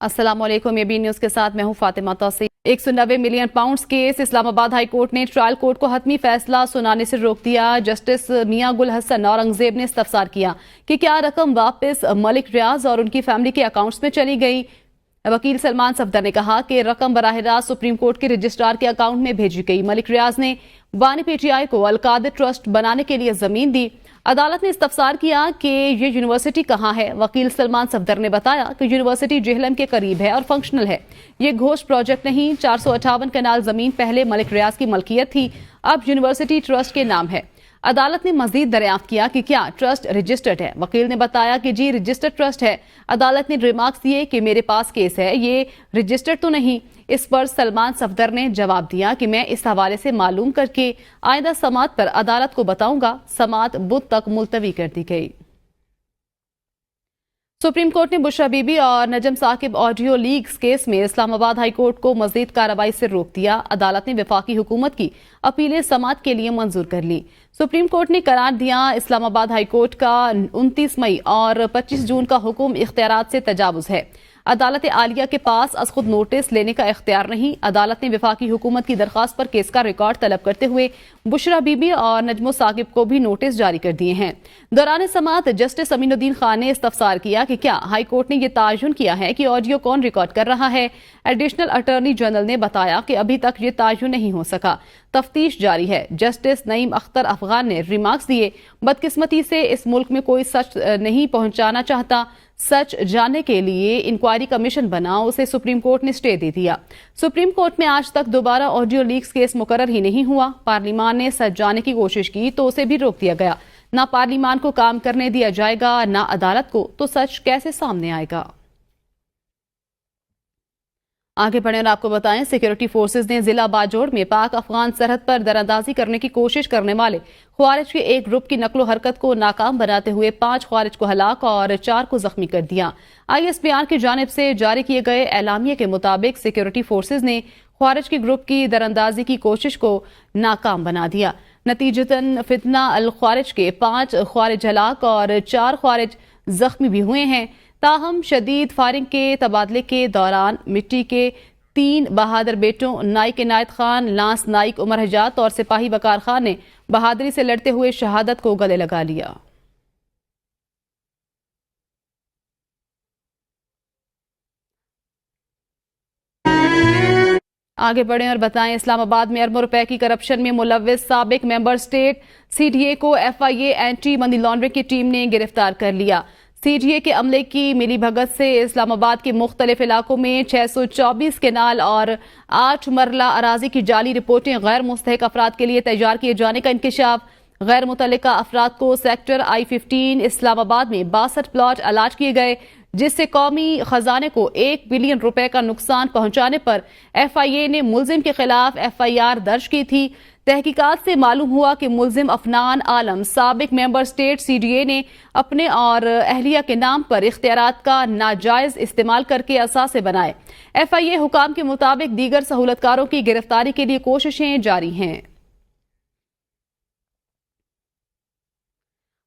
अस्सलाम वालेकुम, AB news के साथ मैं हूं Fatima Tauseef. 190 million pounds case, Islamabad high court ने ट्रायल कोर्ट को हतमी फैसला सुनाने से रोक दिया। जस्टिस मियां गुल हसन औरंगजेब ने इस्तफसार किया कि क्या रकम वापस मलिक रियाज और उनकी फैमिली के अकाउंट्स में चली गई। वकील सलमान सफदर ने कहा कि रकम बराह रास्त सुप्रीम कोर्ट के रजिस्ट्रार के अकाउंट में भेजी गई। मलिक रियाज ने बानी पीटीआई को अलकादर ट्रस्ट बनाने के लिए जमीन दी। अदालत ने इस्तफसार किया कि ये यूनिवर्सिटी कहाँ है। वकील सलमान सफदर ने बताया कि यूनिवर्सिटी जेहलम के करीब है और फंक्शनल है। ये घोष प्रोजेक्ट नहीं। 458 कनाल जमीन पहले मलिक रियाज की मलकियत थी, अब यूनिवर्सिटी ट्रस्ट के नाम है। अदालत ने मजीद दरियाफ्त किया कि क्या ट्रस्ट रजिस्टर्ड है। वकील ने बताया कि जी रजिस्टर्ड ट्रस्ट है। अदालत ने रिमार्क्स दिए कि मेरे पास केस है, ये रजिस्टर्ड तो नहीं। इस पर सलमान सफदर ने जवाब दिया कि मैं इस हवाले से मालूम करके आइंदा समात पर अदालत को बताऊंगा। समात बुध तक मुलतवी कर दी गई। सुप्रीम कोर्ट ने बुशरा बीबी और नजम साकिब ऑडियो लीक्स केस में इस्लामाबाद हाई कोर्ट को मजीद कार्रवाई से रोक दिया। अदालत ने वफाकी हुकूमत की अपीलें समात के लिए मंजूर कर ली। सुप्रीम कोर्ट ने करार दिया इस्लामाबाद हाई कोर्ट का 29 मई और 25 जून का हुक्म इख्तियारात से तजावुज है। अदालत आलिया के पास अज खुद नोटिस लेने का इख्तियार नहीं। अदालत ने वफाकी हुकूमत की दरख्वास्त पर केस का रिकॉर्ड तलब करते हुए बुशरा बीबी और नजमो साकिब को भी नोटिस जारी कर दिए हैं। दौरान समात जस्टिस अमीनुद्दीन खान ने इस्तफसार किया कि क्या हाई कोर्ट ने यह तायुन किया है कि ऑडियो कौन रिकॉर्ड कर रहा है। एडिशनल अटॉर्नी जनरल ने बताया कि अभी तक ये तायुन नहीं हो सका, तफ्तीश जारी है। जस्टिस नईम अख्तर अफगान ने रिमार्क्स दिए, बदकिस्मती से इस मुल्क में कोई सच नहीं पहुंचाना चाहता। सच जानने के लिए इंक्वायरी कमीशन बना, उसे सुप्रीम कोर्ट ने स्टे दे दिया। सुप्रीम कोर्ट में आज तक दोबारा ऑडियो लीक्स केस मुकर्रर ही नहीं हुआ। पार्लिमान ने सच जानने की कोशिश की तो उसे भी रोक दिया गया। ना पार्लिमान को काम करने दिया जाएगा, ना अदालत को, तो सच कैसे सामने आएगा। आगे बढ़े और आपको बताएं, सिक्योरिटी फोर्सेज ने जिला बाजोड़ में पाक अफगान सरहद पर दरअंदाजी करने की कोशिश करने वाले ख्वारिज के एक ग्रुप की नकलो हरकत को नाकाम बनाते हुए 5 ख्वारिज को हलाक और 4 को जख्मी कर दिया। ISPR की जानिब से जारी किए गए एलामिया के मुताबिक सिक्योरिटी फोर्सेज ने ख्वारिज के ग्रुप की दरअंदाजी की कोशिश को नाकाम बना दिया। नतीजतन फितना अल ख्वारिज के 5 ख्वारिज हलाक और 4 ख्वारिज जख्मी भी हुए हैं। ताहम शदीद फायरिंग के तबादले के दौरान मिट्टी के 3 बहादुर बेटों नाइक इनायत खान, लांस नाइक उमर हजात और सिपाही वकार खान ने बहादुरी से लड़ते हुए शहादत को गले लगा लिया। आगे बढ़ें और बताएं, इस्लामाबाद में अरबों रुपए की करप्शन में मुलव्विस साबिक मेंबर स्टेट CDA को FIA एंटी मनी लॉन्ड्रिंग की टीम ने गिरफ्तार कर लिया। CDA के अमले की मिली भगत से इस्लामाबाद के मुख्तलिफ इलाकों में 624 केनाल और 8 मरला अराजी की जाली रिपोर्टें गैर मुस्तहिक अफराद के लिए तैयार किए जाने का इंकशाफ। गैर मुतल्लिका अफराद को सेक्टर I-15 इस्लामाबाद में 62 प्लॉट अलाट किए गए, जिससे कौमी खजाने को 1 बिलियन रुपए का नुकसान पहुंचाने पर FIA ने मुलजिम के खिलाफ FIR दर्ज की थी। तहकीकात से मालूम हुआ कि मुलजिम अफनान आलम साबिक मेंबर स्टेट CDA ने अपने और अहलिया के नाम पर इख्तियारात का नाजायज इस्तेमाल करके असासे बनाए। FIA हुकाम के मुताबिक दीगर सहूलतकारों की गिरफ्तारी के लिए कोशिशें जारी हैं।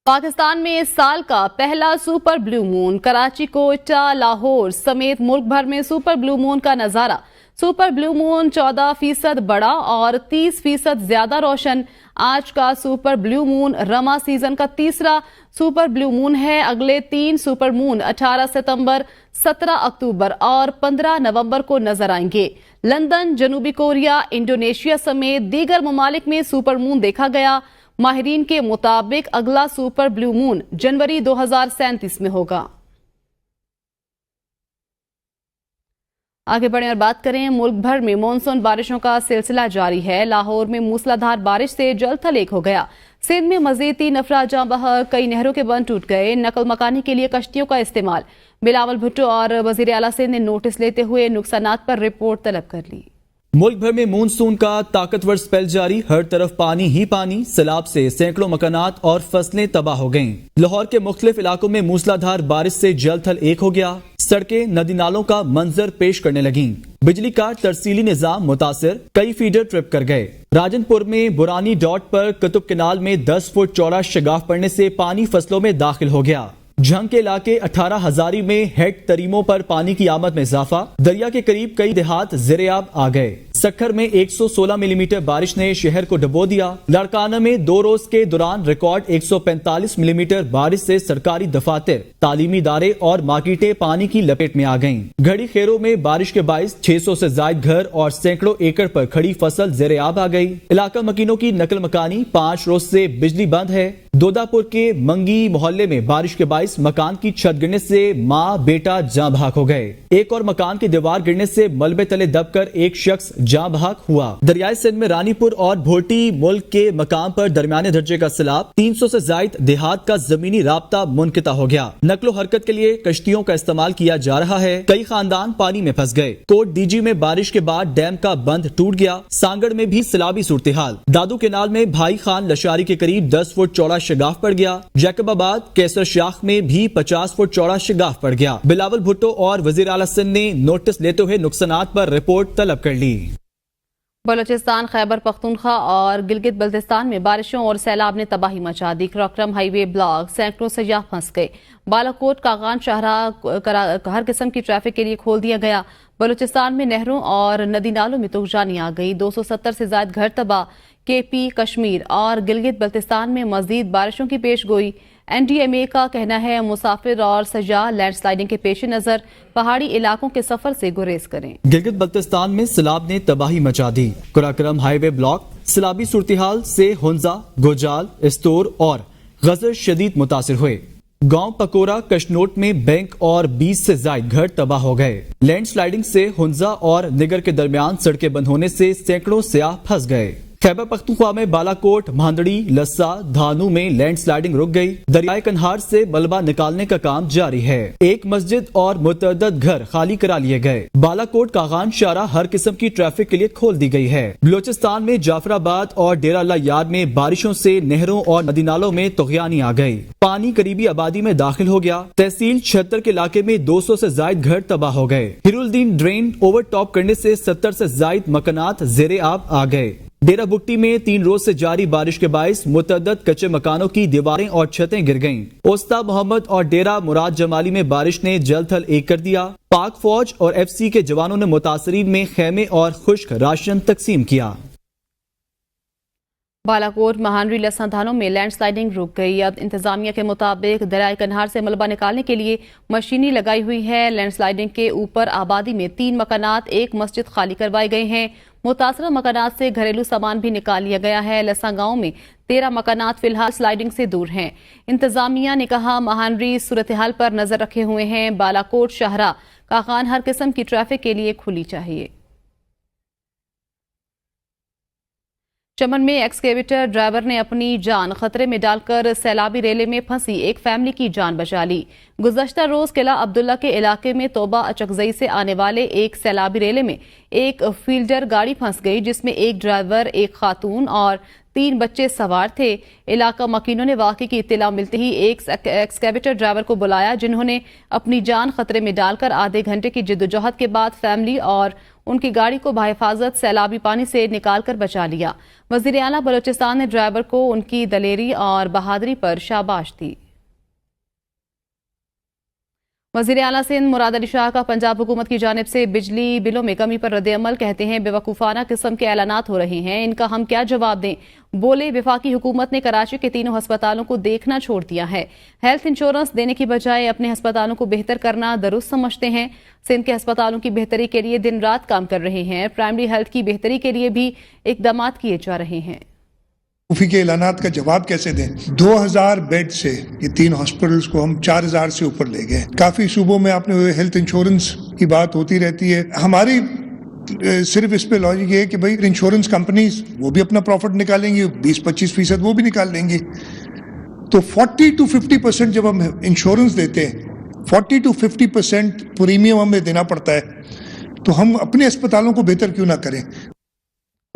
पाकिस्तान में इस साल का पहला super blue moon, Karachi, Quetta, Lahore समेत मुल्क भर में सुपर ब्लू मून का नजारा। सुपर ब्लू मून 14% बड़ा और 30% ज्यादा रोशन। आज का super blue moon Rama season का तीसरा सुपर ब्लू मून है। अगले 3 सुपर मून 18 सितंबर, 17 अक्टूबर और 15 नवंबर को नजर आएंगे। लंदन, जनूबी कोरिया, इंडोनेशिया समेत दीगर ममालिक में सुपर मून देखा गया। माहिरीन के मुताबिक अगला सुपर ब्लू मून जनवरी 2037 में होगा। आगे बढ़ें और बात करें, मुल्क भर में मानसून बारिशों का सिलसिला जारी है। लाहौर में मूसलाधार बारिश से जल थल एक हो गया। सिंध में मजीद 3 अफराद जाँ बहक, कई नहरों के बंद टूट गए। नकल मकानी के लिए कश्तियों का इस्तेमाल। बिलावल भुट्टो और वजीर आला सिंध ने नोटिस लेते हुए नुकसानात पर रिपोर्ट तलब कर ली। मुल्क भर में मानसून का ताकतवर स्पेल जारी, हर तरफ पानी ही पानी। सैलाब से सैकड़ों मकानात और फसलें तबाह हो गईं। लाहौर के मुख्तलिफ इलाकों में मूसलाधार बारिश से जल थल एक हो गया। सड़कें नदी नालों का मंजर पेश करने लगीं। बिजली का तरसीली निजाम मुतासिर, कई फीडर ट्रिप कर गए। राजनपुर में बुरानी डॉट पर कुतुब केनाल में 10 फुट चौड़ा शगाफ पड़ने से पानी फसलों में दाखिल हो गया। جھنگ کے علاقے 18 ہزاری میں ہیڈ تریموں پر پانی کی آمد میں اضافہ، دریا کے قریب کئی دیہات زیرآب آ گئے۔ سکھر میں 116 ملی میٹر بارش نے شہر کو ڈبو دیا۔ لاڑکانہ میں 2 روز کے دوران ریکارڈ 145 ملی میٹر بارش سے سرکاری دفاتر، تعلیمی ادارے اور مارکیٹیں پانی کی لپیٹ میں آ گئیں۔ گھڑی خیروں میں بارش کے باعث 600 سے زائد گھر اور سینکڑوں ایکڑ پر کھڑی فصل زیرآب آ گئی۔ علاقہ مکینوں کی نقل مکانی، 5 روز سے بجلی بند ہے۔ دودھا پور کے منگی محلے میں بارش کے باعث مکان کی چھت گرنے سے ماں بیٹا جاں بحق ہو گئے۔ ایک اور مکان کی دیوار گرنے سے ملبے تلے دب کر ایک شخص جاں بحق ہوا۔ دریائے سندھ میں رانی پور اور بھوٹی ملک کے مقام پر درمیانے درجے کا سیلاب، 300 سے زائد دیہات کا زمینی رابطہ منقطع ہو گیا۔ نقل و حرکت کے لیے کشتیوں کا استعمال کیا جا رہا ہے۔ کئی خاندان پانی میں پھنس گئے۔ کوٹ ڈی جی میں بارش کے بعد ڈیم کا بند ٹوٹ گیا۔ سانگڑ میں بھی سیلابی صورتحال۔ دادو کینال میں بھائی خان لشاری کے قریب 10 فٹ چوڑا شگاف پڑ گیا۔ جیکب آباد کیسر شاخ میں بھی 50 فٹ چوڑا شگاف پڑ گیا۔ بلاول بھٹو اور وزیر اعلیٰ سندھ نے نوٹس لیتے ہوئے نقصانات پر رپورٹ طلب کر لی۔ بلوچستان، خیبر پختونخوا اور گلگت بلتستان میں بارشوں اور سیلاب نے تباہی مچا دی۔ کراکرم ہائی وے بلاک، سینکڑوں سیاح پھنس گئے۔ بالاکوٹ کاغان شاہراہ ہر قسم کی ٹریفک کے لیے کھول دیا گیا۔ بلوچستان میں نہروں اور ندی نالوں میں تغیانی آ گئی۔ 270 سے زائد گھر تباہ۔ کے پی، کشمیر اور گلگت بلتستان میں مزید بارشوں کی پیش گوئی۔ این ڈی ایم اے کا کہنا ہے مسافر اور سیاح لینڈ سلائڈنگ کے پیش نظر پہاڑی علاقوں کے سفر سے گریز کریں۔ گلگت بلتستان میں سیلاب نے تباہی مچا دی۔ کراکرم ہائی وے بلاک سیلابی صورتحال سے ہنزا، گوجال، استور اور غزر شدید متاثر ہوئے۔ گاؤں پکورا کشنوٹ میں بینک اور 20 سے زائد گھر تباہ ہو گئے۔ لینڈ سلائڈنگ سے ہنزا اور نگر کے درمیان سڑکیں بند ہونے سے سینکڑوں سیاح پھنس گئے۔ خیبر پختونخوا میں بالاکوٹ، مہاندڑی، لسا، دھانو میں لینڈ سلائڈنگ رک گئی۔ دریائے کنہار سے ملبہ نکالنے کا کام جاری ہے۔ ایک مسجد اور متعدد گھر خالی کرا لیے گئے۔ بالاکوٹ کاغان شاہراہ ہر قسم کی ٹریفک کے لیے کھول دی گئی ہے۔ بلوچستان میں جعفر آباد اور ڈیرہ اللہ یار میں بارشوں سے نہروں اور ندی نالوں میں طغیانی آ گئی۔ پانی قریبی آبادی میں داخل ہو گیا۔ تحصیل 76 کے علاقے میں 200 سے زائد گھر تباہ ہو گئے۔ ہیرالدین ڈرین اوور ٹاپ کرنے سے 70 سے زائد مکانات زیر آب آ گئے۔ ڈیرہ بگٹی میں 3 روز سے جاری بارش کے باعث متعدد کچے مکانوں کی دیواریں اور چھتیں گر گئیں۔ اوستا محمد اور ڈیرہ مراد جمالی میں بارش نے جل تھل ایک کر دیا۔ پاک فوج اور ایف سی کے جوانوں نے متاثرین میں خیمے اور خشک راشن تقسیم کیا۔ بالاکوٹ، مہانڈری، لسا، دھانوں میں لینڈ سلائڈنگ رک گئی۔ اب انتظامیہ کے مطابق دریائے کنہار سے ملبہ نکالنے کے لیے مشینری لگائی ہوئی ہے۔ لینڈ سلائڈنگ کے اوپر آبادی میں 3 مکانات، 1 مسجد خالی کروائے گئے ہیں۔ متاثرہ مکانات سے گھریلو سامان بھی نکال لیا گیا ہے۔ لسا گاؤں میں 13 مکانات فی الحال سلائڈنگ سے دور ہیں۔ انتظامیہ نے کہا مہانڈری صورتحال پر نظر رکھے ہوئے ہیں۔ بالاکوٹ شاہراہ کاغان ہر قسم کی ٹریفک کے لیے کھلی چاہیے۔ چمن میں ایکسکیویٹر ڈرائیور نے اپنی جان خطرے میں ڈال کر سیلابی ریلے میں پھنسی ایک فیملی کی جان بچا لی۔ گزشتہ روز قلعہ عبداللہ کے علاقے میں توبہ اچکزئی سے آنے والے ایک سیلابی ریلے میں ایک فیلڈر گاڑی پھنس گئی جس میں ایک ڈرائیور، ایک خاتون اور 3 بچے سوار تھے۔ علاقہ مکینوں نے واقعے کی اطلاع ملتے ہی ایک ایکسکیویٹر ڈرائیور کو بلایا جنہوں نے اپنی جان خطرے میں ڈال کر آدھے گھنٹے کی جدوجہد کے بعد فیملی اور ان کی گاڑی کو بحفاظت سیلابی پانی سے نکال کر بچا لیا۔ وزیر اعلیٰ بلوچستان نے ڈرائیور کو ان کی دلیری اور بہادری پر شاباش دی۔ وزیر اعلیٰ سندھ مراد علی شاہ کا پنجاب حکومت کی جانب سے بجلی بلوں میں کمی پر رد عمل، کہتے ہیں بے وقوفانہ قسم کے اعلانات ہو رہے ہیں، ان کا ہم کیا جواب دیں۔ بولے وفاقی حکومت نے کراچی کے 3 ہسپتالوں کو دیکھنا چھوڑ دیا ہے، ہیلتھ انشورنس دینے کی بجائے اپنے ہسپتالوں کو بہتر کرنا درست سمجھتے ہیں۔ سندھ کے ہسپتالوں کی بہتری کے لیے دن رات کام کر رہے ہیں، پرائمری ہیلتھ کی بہتری کے لیے بھی اقدامات کیے جا رہے ہیں۔ وفی کے اعلانات کا جواب کیسے دیں؟ 2000 بیڈ سے یہ 3 ہاسپٹلز کو ہم 4000 سے اوپر لے گئے۔ کافی صوبوں میں آپ نے ہیلتھ انشورنس کی بات ہوتی رہتی ہے، ہماری صرف اس پہ لاجک یہ ہے کہ بھائی انشورنس کمپنیز وہ بھی اپنا پروفٹ نکالیں گی، 20-25% وہ بھی نکال لیں گی، تو 40-50% جب ہم انشورنس دیتے ہیں، 40-50% پریمیم ہمیں دینا پڑتا ہے، تو ہم اپنے اسپتالوں کو بہتر کیوں نہ کریں۔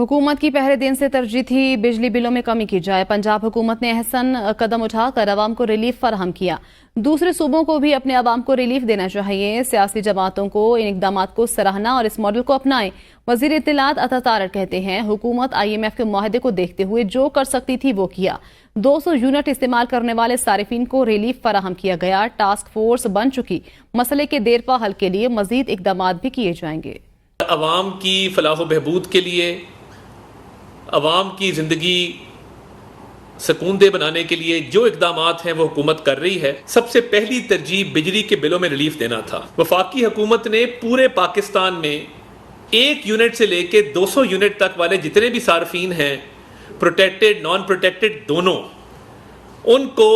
हुकूमत की पहले दिन से तरजीह थी बिजली बिलों में कमी की जाए। पंजाब हुकूमत ने अहसन कदम उठाकर आवाम को रिलीफ फराहम किया। दूसरे सूबों को भी अपने आवाम को रिलीफ देना चाहिए। सियासी जमातों को इन इकदामात को सराहना और इस मॉडल को अपनाएं। वजीर इत्तलात अता तारड़ कहते हैं हुकूमत IMF के मुआहदे को देखते हुए जो कर सकती थी वो किया। 200 यूनिट इस्तेमाल करने वाले सारिफिन को रिलीफ फराहम किया गया। टास्क फोर्स बन चुकी, मसले के देरपा हल के लिए मजीद इकदामात भी किए जाएंगे। अवाम की फलाह बहबूद के लिए, अवाम की ज़िंदगी सकूनदे बनाने के लिए जो इकदामात हैं वो हुकूमत कर रही है। सबसे पहली तरजीह बिजली के बिलों में रिलीफ देना था। वफाकी हुकूमत ने पूरे पाकिस्तान में 1 यूनिट से लेके 200 यूनिट तक वाले जितने भी सार्फिन हैं, प्रोटेक्टेड नॉन प्रोटेक्टेड दोनों, उनको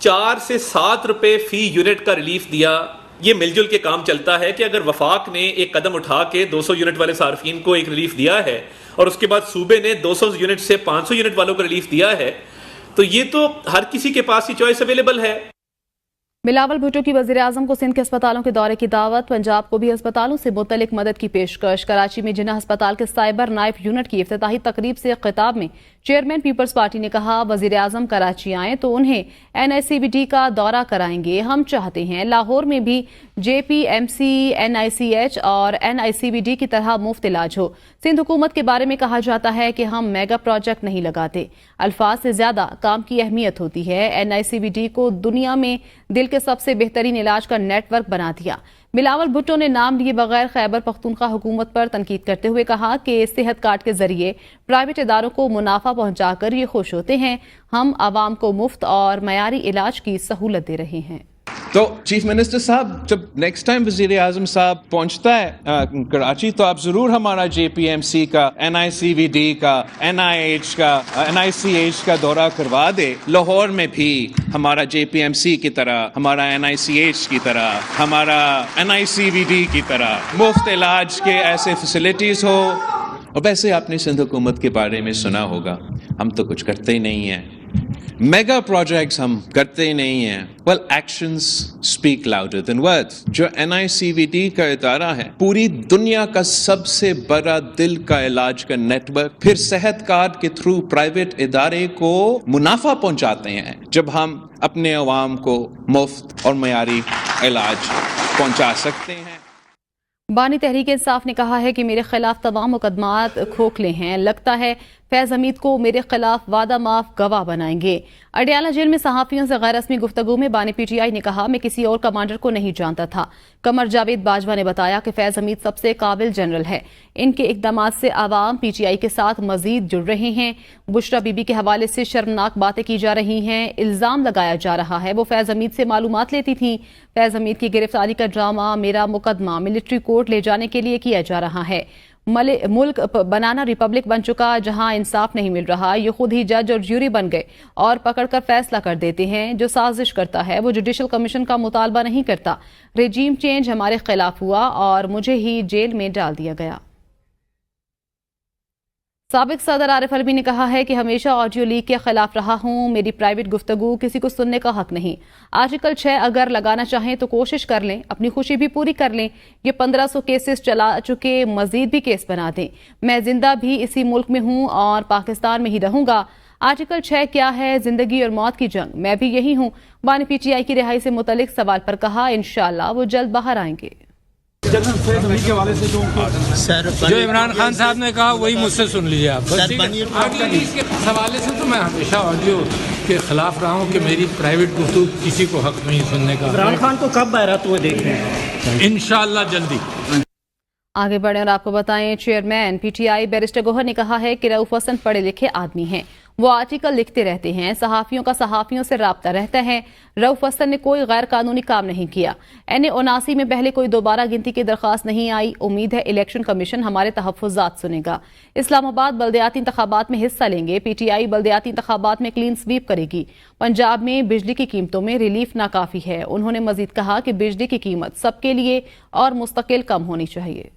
4 से 7 रुपए फी यूनिट का रिलीफ दिया। ये मिलजुल के काम चलता है कि अगर वफाक ने एक कदम उठा के 200 यूनिट वाले सार्फिन को एक रिलीफ दिया है और उसके बाद सूबे ने 200 यूनिट से 500 यूनिट वालों को रिलीफ दिया है, तो ये तो हर किसी के पास ही चॉइस अवेलेबल है। बिलावल भुट्टो की वजीर आजम को सिंध के अस्पतालों के दौरे की दावत। पंजाब को भी अस्पतालों से मुतल्लिक मदद की पेशकश। कराची में जिन्ना अस्पताल के साइबर नाइफ यूनिट की इफ्तिताही तकरीब से खिताब में चेयरमैन पीपल्स पार्टी ने कहा वजीर आजम कराची आए तो उन्हें NICVD का दौरा कराएंगे। हम चाहते हैं लाहौर में भी JPMC, NICH और NICVD की तरह मुफ्त इलाज हो। सिंध हुकूमत के बारे में कहा जाता है कि हम मेगा प्रोजेक्ट नहीं लगाते, अल्फाज से ज्यादा काम की अहमियत होती है। NICVD को दुनिया में दिल के सबसे बेहतरीन इलाज का नेटवर्क बना दिया। बिलावल भुट्टो ने नाम लिए बगैर खैबर पख्तूनख्वा हुकूमत पर तनकीद करते हुए कहा कि सेहत कार्ड के जरिए प्राइवेट इदारों को मुनाफा पहुंचाकर ये खुश होते हैं। हम आवाम को मुफ्त और मयारी इलाज की सहूलत दे रहे हैं। तो चीफ मिनिस्टर साहब जब नेक्स्ट टाइम वजीर आजम साहब पहुंचता है कराची तो आप जरूर हमारा JPMC का, NICVD का, NIH का, NICH का दौरा करवा दे। लाहौर में भी हमारा JPMC की तरह, हमारा NICH की तरह, हमारा NICVD की तरह मुफ्त इलाज के ऐसे फैसिलिटीज हो। और वैसे आपने सिंध हुकूमत के बारे में सुना होगा, हम तो कुछ करते ही नहीं हैं, मेगा प्रोजेक्ट्स हम करते ही नहीं हैं। Well actions speak louder than words. जो NICVD का इदारा है पूरी दुनिया का सबसे बड़ा दिल का इलाज का नेटवर्क, फिर सेहत कार्ड के थ्रू प्राइवेट इदारे को मुनाफा पहुंचाते हैं जब हम अपने अवाम को मुफ्त और मयारी इलाज पहुंचा सकते हैं। बानी तहरीक इंसाफ ने कहा है कि मेरे खिलाफ तमाम मुकदमात खोखले हैं। लगता है फैज हमीद को मेरे खिलाफ वादा माफ गवाह बनाएंगे। अडियाला जेल में सहाफियों से गैर रस्मी गुफ्तगू में बानी PTI ने कहा मैं किसी और कमांडर को नहीं जानता था। कमर जावेद बाजवा ने बताया कि फैज हमीद सबसे काबिल जनरल है। इनके इकदामात से आवाम PTI के साथ मजीद जुड़ रहे हैं। बुशरा बीबी के हवाले से शर्मनाक बातें की जा रही हैं। इल्जाम लगाया जा रहा है वो फैज हमीद से मालूमात लेती थी। फैज हमीद की गिरफ्तारी का ड्रामा मेरा मुकदमा मिलिट्री कोर्ट ले जाने के लिए किया जा रहा है। मुल्क बनाना रिपब्लिक बन चुका जहां इंसाफ नहीं मिल रहा। ये खुद ही जज और ज्यूरी बन गए और पकड़कर फैसला कर देते हैं। जो साजिश करता है वो जुडिशल कमीशन का मुतालबा नहीं करता। रेजीम चेंज हमारे खिलाफ हुआ और मुझे ही जेल में डाल दिया गया। साबिक सदर आरिफ अलवी ने कहा है कि हमेशा ऑडियो लीक के खिलाफ रहा हूं। मेरी प्राइवेट गुफ्तगू किसी को सुनने का हक नहीं। आर्टिकल 6 अगर लगाना चाहें तो कोशिश कर लें, अपनी खुशी भी पूरी कर लें। ये 1500 केसेस चला चुके, मजीद भी केस बना दें। मैं जिंदा भी इसी मुल्क में हूं और पाकिस्तान में ही रहूंगा। आर्टिकल 6 क्या है? जिंदगी और मौत की जंग। मैं भी यही हूं। बानी PTI की रिहाई से मुतल्लिक सवाल पर कहा इंशाअल्लाह वो जल्द बाहर आएंगे। जो इमरान खान साहब ने कहा वही मुझसे सुन लीजिए आप। इसके हवाले से तो मैं हमेशा ऑडियो के खिलाफ रहा हूँ कि मेरी प्राइवेट गुफ्तगू किसी को हक नहीं सुनने का। इमरान खान को कब बैरात हुए देख रहे हैं? इंशाअल्लाह जल्दी। आगे बढ़े और आपको बताएं चेयरमैन PTI बैरिस्टर गौहर ने कहा है कि रऊफ हसन पढ़े लिखे आदमी हैं। वो आर्टिकल लिखते रहते हैं। सहाफियों का सहाफियों से राब्ता रहता है। रऊफ हसन ने कोई गैर कानूनी काम नहीं किया। NA79 में पहले कोई दोबारा गिनती की दरख्वास्त नहीं आई। उम्मीद है इलेक्शन कमीशन हमारे तहफ़्फ़ुज़ात सुनेगा। इस्लामाबाद बल्दियाती इंतखाबात में हिस्सा लेंगे। PTI बल्दियाती इंतखाबात में क्लीन स्वीप करेगी। पंजाब में बिजली की कीमतों में रिलीफ नाकाफी है। उन्होंने मजीद कहा कि बिजली की कीमत सबके लिए और मुस्तकिल कम होनी चाहिए।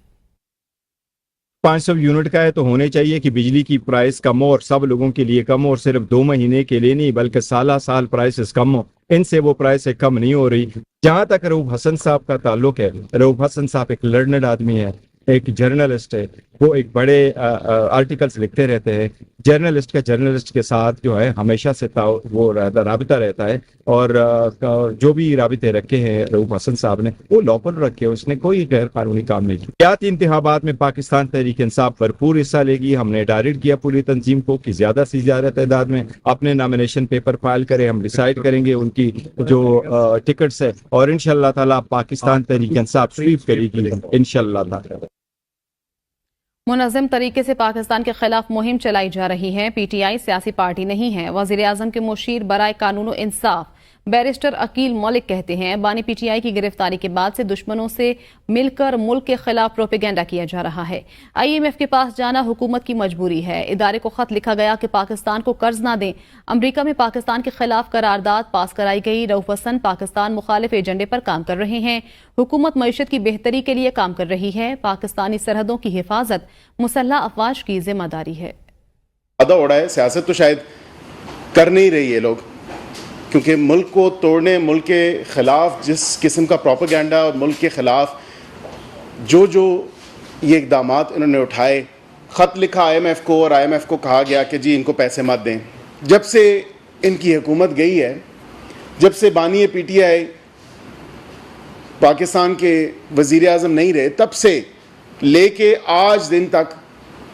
500 यूनिट का है तो होने चाहिए कि बिजली की प्राइस कम हो और सब लोगों के लिए कम हो, और सिर्फ 2 महीने के लिए नहीं बल्कि साल प्राइसेस कम हो। इनसे वो प्राइस कम नहीं हो रही। जहां तक रऊफ हसन साहब का ताल्लुक है, रऊफ हसन साहब एक लर्नड आदमी है, एक जर्नलिस्ट है, وہ ایک بڑے آرٹیکلس لکھتے رہتے ہیں. جرنلسٹ کا جرنلسٹ کے ساتھ جو ہے ہمیشہ سے وہ رابطہ رہتا ہے, اور جو بھی رابطے رکھے ہیں رؤوف حسن صاحب نے وہ لاپل رکھے, اس نے کوئی غیر قانونی کام نہیں کیا. آتی انتخابات میں پاکستان تحریک انصاف بھرپور حصہ لے گی. ہم نے ڈائریکٹ کیا پوری تنظیم کو کہ زیادہ سے زیادہ تعداد میں اپنے نامینیشن پیپر فائل کریں. ہم ڈیسائیڈ کریں گے ان کی جو ٹکٹس ہے, اور انشاءاللہ تعالی پاکستان تحریک انصاف سویپ کرے گی انشاءاللہ تعالی. منظم طریقے سے پاکستان کے خلاف مہم چلائی جا رہی ہے. پی ٹی آئی سیاسی پارٹی نہیں ہے. وزیر اعظم کے مشیر برائے قانون و انصاف بیرسٹر عقیل ملک کہتے ہیں بانی پی ٹی آئی کی گرفتاری کے بعد سے دشمنوں سے مل کر ملک کے خلاف پروپیگنڈا کیا جا رہا ہے. آئی ایم ایف کے پاس جانا حکومت کی مجبوری ہے. ادارے کو خط لکھا گیا کہ پاکستان کو قرض نہ دیں. امریکہ میں پاکستان کے خلاف قرارداد پاس کرائی گئی. رؤوف حسن پاکستان مخالف ایجنڈے پر کام کر رہے ہیں. حکومت معیشت کی بہتری کے لیے کام کر رہی ہے. پاکستانی سرحدوں کی حفاظت مسلح افواج کی ذمہ داری ہے. آدھا اڑا ہے سیاست تو شاید کر نہیں رہی ہے لوگ, کیونکہ ملک کو توڑنے, ملک کے خلاف جس قسم کا پروپیگنڈا اور ملک کے خلاف جو یہ اقدامات انہوں نے اٹھائے, خط لکھا آئی ایم ایف کو, اور آئی ایم ایف کو کہا گیا کہ جی ان کو پیسے مت دیں. جب سے ان کی حکومت گئی ہے, جب سے بانی پی ٹی آئی پاکستان کے وزیر اعظم نہیں رہے, تب سے لے کے آج دن تک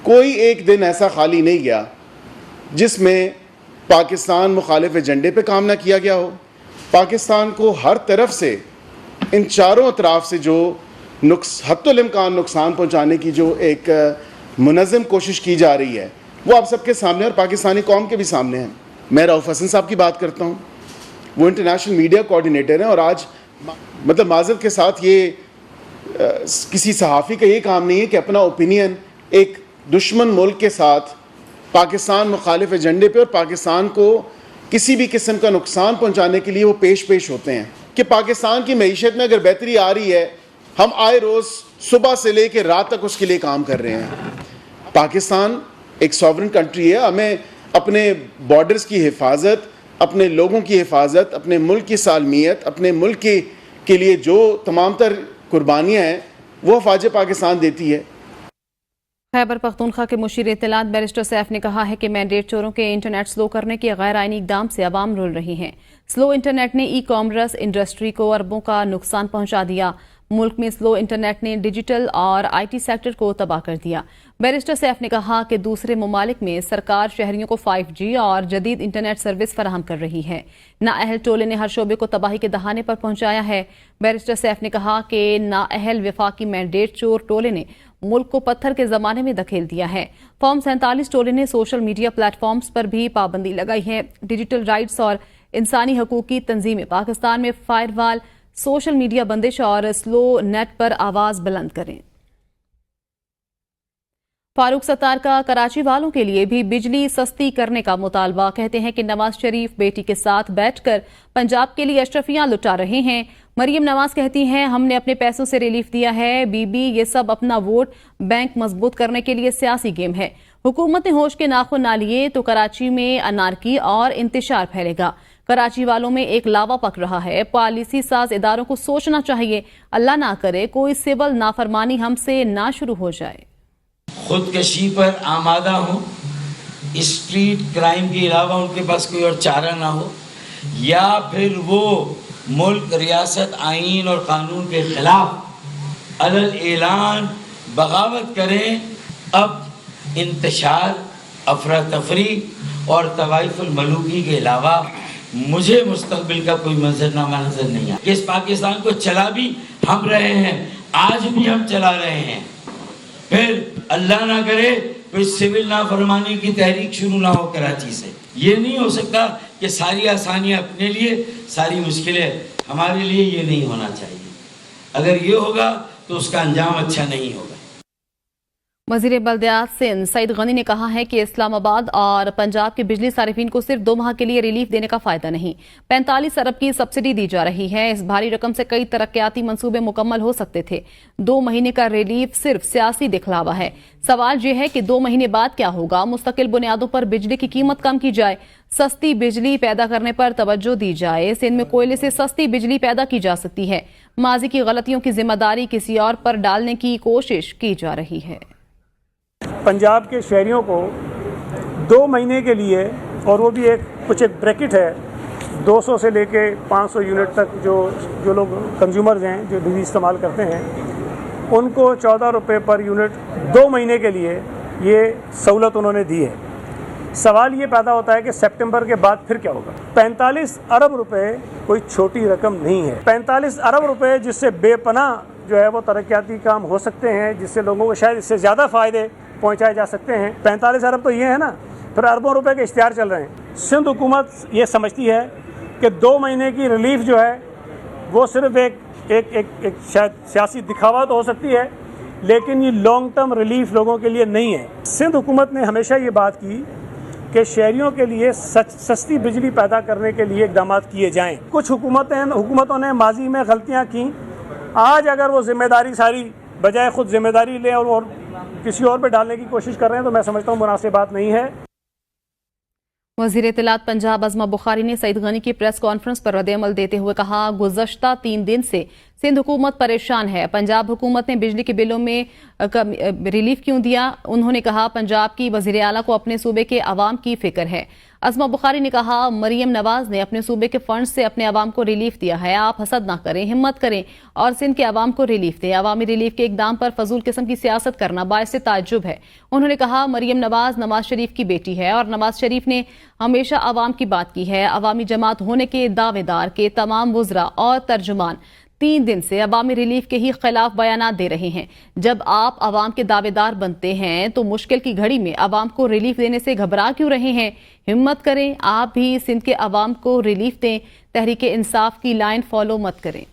کوئی ایک دن ایسا خالی نہیں گیا جس میں پاکستان مخالف ایجنڈے پہ کام نہ کیا گیا ہو. پاکستان کو ہر طرف سے, ان چاروں اطراف سے جو حتی الامکان نقصان پہنچانے کی جو ایک منظم کوشش کی جا رہی ہے, وہ آپ سب کے سامنے اور پاکستانی قوم کے بھی سامنے ہے. میں رؤوف حسن صاحب کی بات کرتا ہوں, وہ انٹرنیشنل میڈیا کوآرڈینیٹر ہیں, اور آج مطلب معذرت کے ساتھ یہ کسی صحافی کا یہ کام نہیں ہے کہ اپنا اوپینین ایک دشمن ملک کے ساتھ پاکستان مخالف ایجنڈے پہ اور پاکستان کو کسی بھی قسم کا نقصان پہنچانے کے لیے وہ پیش ہوتے ہیں. کہ پاکستان کی معیشت میں اگر بہتری آ رہی ہے, ہم آئے روز صبح سے لے کے رات تک اس کے لیے کام کر رہے ہیں. پاکستان ایک سوورن کنٹری ہے, ہمیں اپنے بارڈرز کی حفاظت, اپنے لوگوں کی حفاظت, اپنے ملک کی سالمیت, اپنے ملک کے لیے جو تمام تر قربانیاں ہیں وہ افواج پاکستان دیتی ہے. خیبر پختونخوا کے مشیر اطلاعات بیرسٹر سیف نے کہا ہے کہ مینڈیٹ چوروں کے انٹرنیٹ سلو کرنے کے غیر آئینی اقدام سے عوام رول رہی ہیں. سلو انٹرنیٹ نے ای کامرس انڈسٹری کو اربوں کا نقصان پہنچا دیا. ملک میں سلو انٹرنیٹ نے ڈیجیٹل اور آئی ٹی سیکٹر کو تباہ کر دیا. بیرسٹر سیف نے کہا کہ دوسرے ممالک میں سرکار شہریوں کو 5G اور جدید انٹرنیٹ سروس فراہم کر رہی ہے. نااہل ٹولے نے ہر شعبے کو تباہی کے دہانے پر پہنچایا ہے. بیرسٹر سیف نے کہا کہ نااہل وفاقی مینڈیٹ چور ٹولے نے ملک کو پتھر کے زمانے میں دھکیل دیا ہے. فارم 47 ٹولے نے سوشل میڈیا پلیٹ فارمز پر بھی پابندی لگائی ہے. ڈیجیٹل رائٹس اور انسانی حقوق کی تنظیمیں پاکستان میں فائر وال, سوشل میڈیا بندش اور سلو نیٹ پر آواز بلند کریں. فاروق ستار کا کراچی والوں کے لیے بھی بجلی سستی کرنے کا مطالبہ. کہتے ہیں کہ نواز شریف بیٹی کے ساتھ بیٹھ کر پنجاب کے لیے اشرفیاں لٹا رہے ہیں. مریم نواز کہتی ہیں ہم نے اپنے پیسوں سے ریلیف دیا ہے. بی بی یہ سب اپنا ووٹ بینک مضبوط کرنے کے لیے سیاسی گیم ہے. حکومت نے ہوش کے ناخن نہ لیے تو کراچی میں انارکی اور انتشار پھیلے گا. کراچی والوں میں ایک لاوا پک رہا ہے. پالیسی ساز اداروں کو سوچنا چاہیے, اللہ نہ کرے کوئی سول نافرمانی ہم سے نہ شروع ہو جائے. خودکشی پر آمادہ ہوں, اسٹریٹ کرائم کے علاوہ ان کے پاس کوئی اور چارہ نہ ہو, یا پھر وہ ملک, ریاست, آئین اور قانون کے خلاف علل اعلان بغاوت کریں. اب انتشار, افراتفری اور طوائف الملوکی کے علاوہ مجھے مستقبل کا کوئی منظرنامہ نظر نہیں آیا. اس پاکستان کو چلا بھی ہم رہے ہیں, آج بھی ہم چلا رہے ہیں. پھر اللہ نہ کرے کوئی سول نافرمانی کی تحریک شروع نہ ہو کراچی سے. یہ نہیں ہو سکتا کہ ساری آسانیاں اپنے لیے, ساری مشکلیں ہمارے لیے. یہ نہیں ہونا چاہیے. اگر یہ ہوگا تو اس کا انجام اچھا نہیں ہوگا. وزیر بلدیات سندھ سعید غنی نے کہا ہے کہ اسلام آباد اور پنجاب کے بجلی صارفین کو صرف 2 ماہ کے لیے ریلیف دینے کا فائدہ نہیں, 45 ارب کی سبسڈی دی جا رہی ہے. اس بھاری رقم سے کئی ترقیاتی منصوبے مکمل ہو سکتے تھے. 2 مہینے کا ریلیف صرف سیاسی دکھلاوا ہے. سوال یہ ہے کہ 2 مہینے بعد کیا ہوگا. مستقل بنیادوں پر بجلی کی قیمت کم کی جائے, سستی بجلی پیدا کرنے پر توجہ دی جائے. سندھ میں کوئلے سے سستی بجلی پیدا کی جا سکتی ہے. ماضی کی غلطیوں کی ذمہ داری کسی اور پر ڈالنے کی کوشش کی جا رہی ہے. पंजाब के शहरियों को 2 महीने के लिए, और वो भी कुछ एक ब्रैकेट है 200 से लेके 500 यूनिट तक, जो लोग कंज्यूमर्स हैं जो बिजली इस्तेमाल करते हैं, उनको 14 रुपये पर यूनिट 2 महीने के लिए ये सहूलत उन्होंने दी है। सवाल ये पैदा होता है कि सितंबर के बाद फिर क्या होगा। 45 अरब रुपए कोई छोटी रकम नहीं है। 45 अरब रुपए जिससे बेपनाह जो है वो तरक्याती काम हो सकते हैं, जिससे लोगों को शायद इससे ज़्यादा फ़ायदे पहुंचाए जा सकते हैं। 45 अरब तो ये है ना, फिर अरबों रुपए के इश्तिहार चल रहे हैं। सिंध हुकूमत ये समझती है कि 2 महीने की रिलीफ जो है वो सिर्फ एक शायद सियासी दिखावा तो हो सकती है, लेकिन ये लॉन्ग टर्म रिलीफ लोगों के लिए नहीं है। सिंध हुकूमत ने हमेशा ये बात की कि शहरियों के लिए सस्ती बिजली पैदा करने के लिए इकदाम किए जाएं। कुछ हुकूमतों ने माजी में गलतियां की। आज अगर वो जिम्मेदारी सारी बजाय खुद जिम्मेदारी लें और किसी और पे डालने की कोशिश कर रहे हैं, तो मैं समझता हूँ मुनासिब बात नहीं है। वज़ीर इत्तलात पंजाब अज़मा बुखारी ने सईद गनी की प्रेस कॉन्फ्रेंस पर रद्द-ए-अमल देते हुए कहा, गुज़श्ता 3 दिन से सिंध हुकूमत परेशान है। पंजाब हुकूमत ने बिजली के बिलों में रिलीफ क्यों दिया? उन्होंने कहा, पंजाब की वज़ीर आला को अपने सूबे के अवाम की फिक्र है। अज़मा बुखारी ने कहा, मरियम नवाज ने अपने सूबे के फंड से अपने अवाम को रिलीफ दिया है। आप हसद ना करें, हिम्मत करें और सिंध के अवाम को रिलीफ दें। अवामी रिलीफ के इकदाम पर फजूल किस्म की सियासत करना बाइस ताज्जुब है। उन्होंने कहा, मरियम नवाज नवाज शरीफ की बेटी है और नवाज शरीफ ने हमेशा अवाम की बात की है। अवामी जमात होने के दावेदार के तमाम वुज़रा और तर्जुमान 3 दिन से अवामी रिलीफ के ही खिलाफ बयानात दे रहे हैं। जब आप अवाम के दावेदार बनते हैं तो मुश्किल की घड़ी में अवाम को रिलीफ देने से घबरा क्यों रहे हैं? हिम्मत करें, आप भी सिंध के अवाम को रिलीफ दें। तहरीक इंसाफ की लाइन फॉलो मत करें।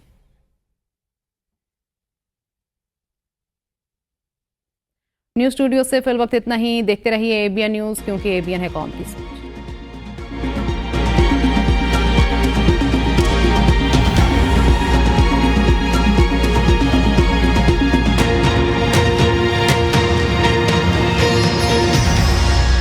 न्यूज़ स्टूडियो से फिल वक्त इतना ही। देखते रहिए ABN न्यूज़, क्योंकि ABN है कौम की सोच।